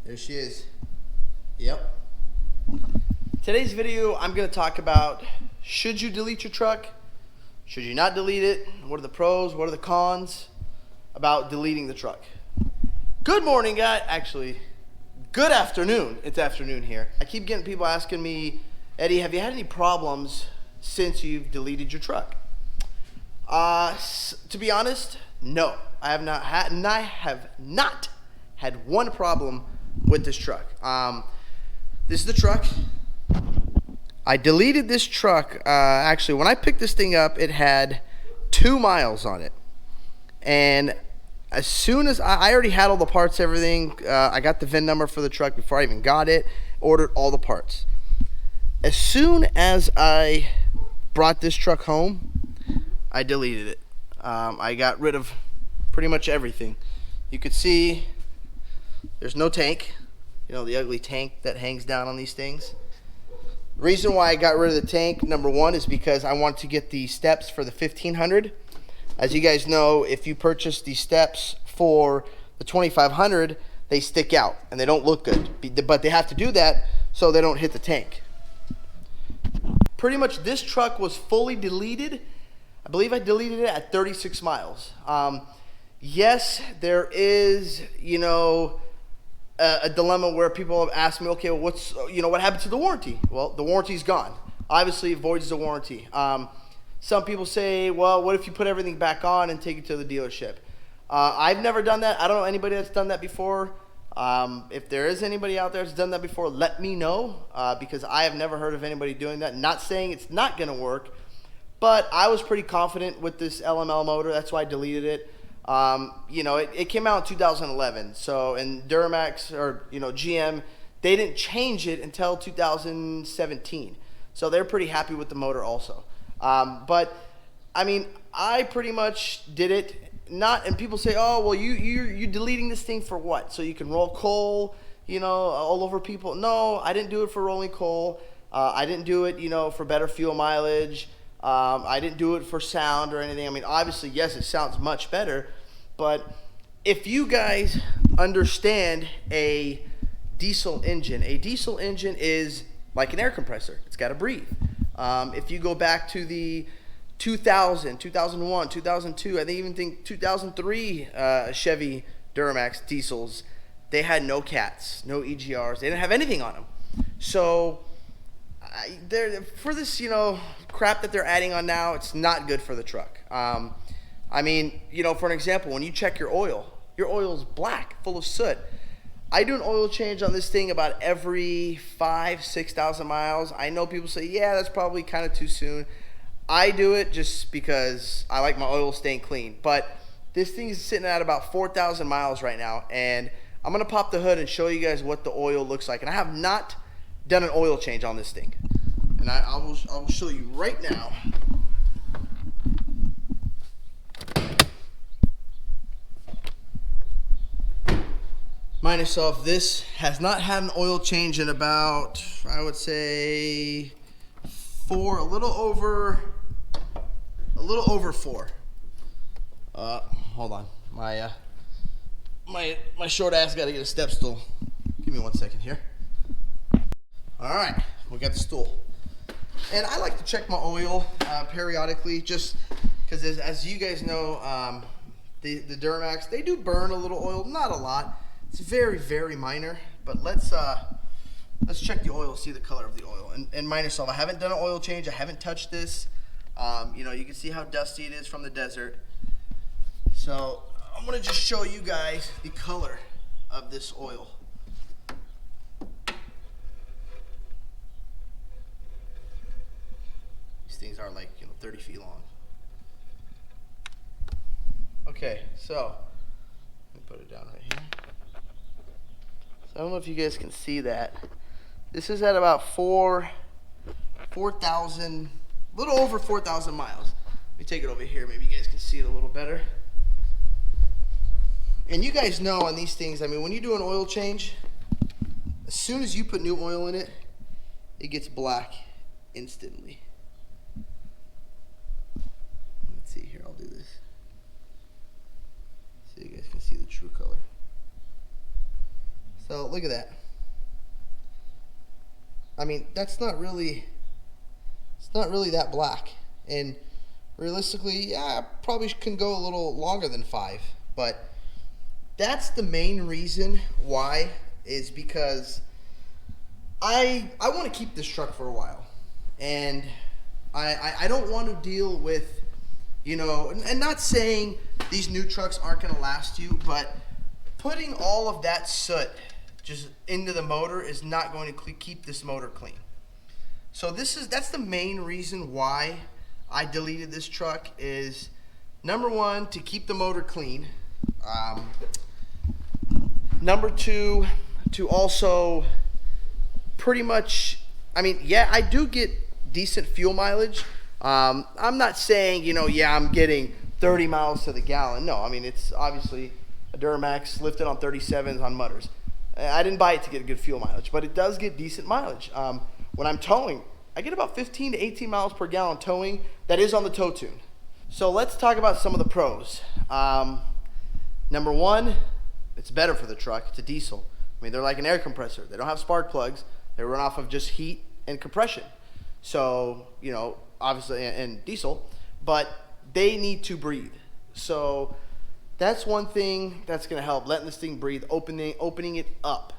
There she is. Yep. Today's video, I'm going to talk about, should you delete your truck? Should you not delete it? What are the pros? What are the cons about deleting the truck? Good morning, guys. Actually, good afternoon. It's afternoon here. I keep getting people asking me, Eddie, have you had any problems since you've deleted your truck? To be honest, no. I have not had, and I have not had one problem with this truck. This is the truck. I deleted this truck. Actually, when I picked this thing up, it had 2 miles on it. And as soon as I already had all the parts, everything, I got the VIN number for the truck before I even got it, ordered all the parts. As soon as I brought this truck home, I deleted it. I got rid of pretty much everything. You could see there's no tank, you know, the ugly tank that hangs down on these things. The reason why I got rid of the tank, number one, is because I wanted to get the steps for the 1500. As you guys know, if you purchase the steps for the 2500, they stick out and they don't look good. But they have to do that so they don't hit the tank. Pretty much this truck was fully deleted. I believe I deleted it at 36 miles. Yes, there is, you know, a dilemma where people have asked me, okay, well, what happened to the warranty? Well, the warranty's gone. Obviously, it voids the warranty. Some people say, well, what if you put everything back on and take it to the dealership? I've never done that. I don't know anybody that's done that before. If there is anybody out there that's done that before, let me know, because I have never heard of anybody doing that. Not saying it's not going to work, but I was pretty confident with this LML motor. That's why I deleted it. You know, it came out in 2011. So, and Duramax, or, you know, GM, they didn't change it until 2017. So they're pretty happy with the motor also. But I mean, I pretty much did it. And people say, oh, well, you're deleting this thing for what? So you can roll coal, you know, all over people. No, I didn't do it for rolling coal. I didn't do it, you know, for better fuel mileage. I didn't do it for sound or anything. I mean, obviously, yes, it sounds much better. But if you guys understand a diesel engine is like an air compressor. It's got to breathe. If you go back to the 2000, 2001, 2002, I even think 2003 Chevy Duramax diesels, they had no cats, no EGRs. They didn't have anything on them. So for this, you know, crap that they're adding on now, it's not good for the truck. I mean, you know, for an example, when you check your oil's black, full of soot. I do an oil change on this thing about every 5,000-6,000 miles. I know people say, yeah, that's probably kind of too soon. I do it just because I like my oil staying clean. But this thing is sitting at about 4,000 miles right now, and I'm going to pop the hood and show you guys what the oil looks like. And I have not done an oil change on this thing. And I will show you right now. Mind yourself, this has not had an oil change in about, I would say, a little over 4. Hold on, my short ass got to get a step stool. Give me 1 second here. All right, we got the stool, and I like to check my oil periodically, just because as you guys know, the Duramax, they do burn a little oil, not a lot. It's very, very minor, but let's check the oil, see the color of the oil. And mind yourself, I haven't done an oil change. I haven't touched this. You know, you can see how dusty it is from the desert. So I'm gonna just show you guys the color of this oil. These things are like, you know, 30 feet long. Okay, so let me put it down right here. I don't know if you guys can see that. This is at about 4,000, a little over 4,000 miles. Let me take it over here. Maybe you guys can see it a little better. And you guys know on these things, I mean, when you do an oil change, as soon as you put new oil in it, it gets black instantly. Let's see here. I'll do this so you guys can see the true color. So look at that. I mean, it's not really that black. And realistically, yeah, I probably can go a little longer than 5. But that's the main reason why, is because I want to keep this truck for a while. And I don't want to deal with, you know, and not saying these new trucks aren't going to last you, but putting all of that soot just into the motor is not going to keep this motor clean. So that's the main reason why I deleted this truck, is number 1, to keep the motor clean. Number 2, to also pretty much, I mean, yeah, I do get decent fuel mileage. I'm not saying, you know, yeah, I'm getting 30 miles to the gallon. No, I mean, it's obviously a Duramax lifted on 37s on mutters. I didn't buy it to get good fuel mileage, but it does get decent mileage. When I'm towing, I get about 15 to 18 miles per gallon towing. That is on the tow tune. So let's talk about some of the pros. Number 1, it's better for the truck. It's a diesel. I mean, they're like an air compressor. They don't have spark plugs. They run off of just heat and compression. So, you know, obviously, and diesel, but they need to breathe. So that's one thing that's going to help, letting this thing breathe, opening it up.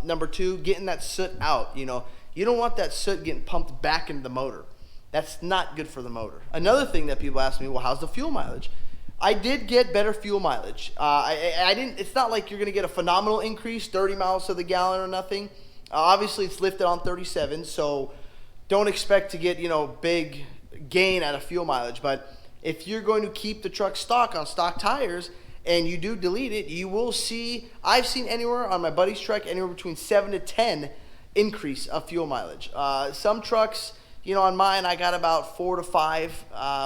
Number 2, getting that soot out. You know, you don't want that soot getting pumped back into the motor. That's not good for the motor. Another thing that people ask me, well, how's the fuel mileage? I did get better fuel mileage. I didn't. It's not like you're going to get a phenomenal increase, 30 miles to the gallon or nothing. Obviously, it's lifted on 37, so don't expect to get, you know, big gain out of fuel mileage. But if you're going to keep the truck stock on stock tires and you do delete it, you will see, I've seen anywhere on my buddy's truck, anywhere between 7 to 10 increase of fuel mileage. Some trucks, you know, on mine, I got about 4 to 5.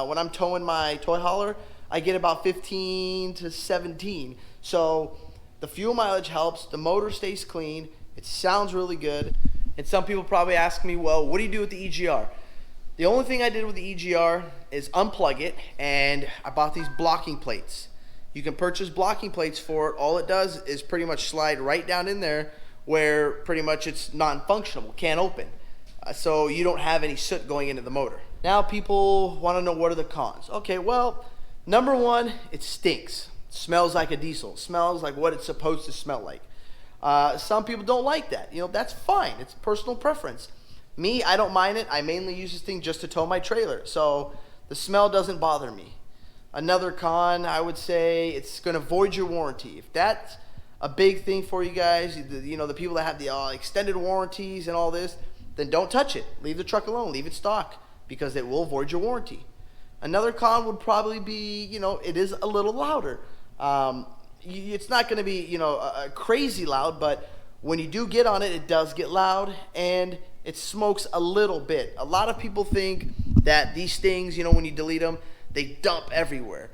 When I'm towing my toy hauler, I get about 15 to 17. So the fuel mileage helps. The motor stays clean. It sounds really good. And some people probably ask me, well, what do you do with the EGR? The only thing I did with the EGR is unplug it, and I bought these blocking plates. You can purchase blocking plates for it. All it does is pretty much slide right down in there where pretty much it's non-functional, can't open. So you don't have any soot going into the motor. Now people want to know, what are the cons? Okay, well, number 1, it stinks. It smells like a diesel. It smells like what it's supposed to smell like. Some people don't like that. You know, that's fine. It's personal preference. Me, I don't mind it. I mainly use this thing just to tow my trailer, so the smell doesn't bother me. Another con, I would say, it's going to void your warranty. If that's a big thing for you guys, you know, the people that have the extended warranties and all this, then don't touch it. Leave the truck alone. Leave it stock, because it will void your warranty. Another con would probably be, you know, it is a little louder. It's not going to be, you know, crazy loud, but when you do get on it, it does get loud, and it smokes a little bit. A lot of people think that these things, you know, when you delete them, they dump everywhere.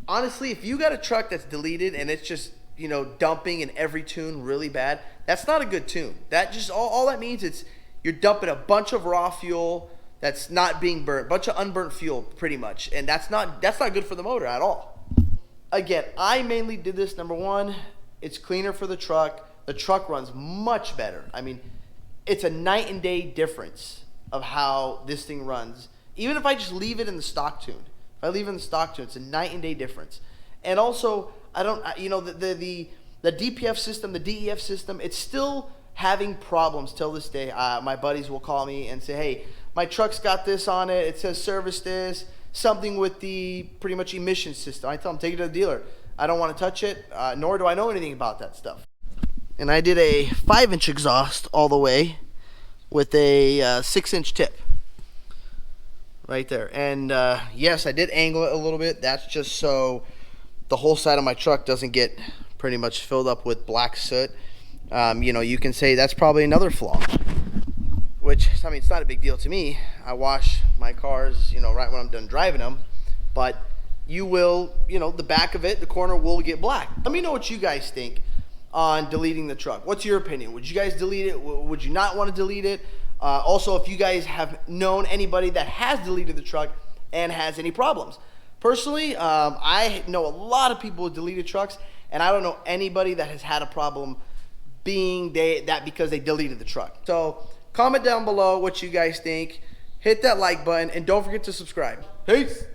Honestly, if you got a truck that's deleted and it's just, you know, dumping in every tune really bad, that's not a good tune. That just, all that means, it's you're dumping a bunch of raw fuel that's not being burnt, a bunch of unburnt fuel pretty much, and that's not good for the motor at all. Again, I mainly did this. Number 1, it's cleaner for the truck. The truck runs much better. I mean, it's a night and day difference of how this thing runs. Even if I just leave it in the stock tune. If I leave it in the stock tune, it's a night and day difference. And also, I don't, you know, the DPF system, the DEF system, it's still having problems till this day. My buddies will call me and say, hey, my truck's got this on it. It says service this. Something with the pretty much emission system. I tell them, take it to the dealer. I don't want to touch it, nor do I know anything about that stuff. And I did a 5-inch exhaust all the way with a 6-inch tip right there. And yes, I did angle it a little bit. That's just so the whole side of my truck doesn't get pretty much filled up with black soot. You know, you can say that's probably another flaw, which, I mean, it's not a big deal to me. I wash my cars, you know, right when I'm done driving them, but you will, you know, the back of it, the corner will get black. Let me know what you guys think on deleting the truck. What's your opinion? Would you guys delete it? Would you not want to delete it? Also, if you guys have known anybody that has deleted the truck and has any problems. Personally, I know a lot of people with deleted trucks, and I don't know anybody that has had a problem being because they deleted the truck. So comment down below what you guys think. Hit that like button and don't forget to subscribe. Peace.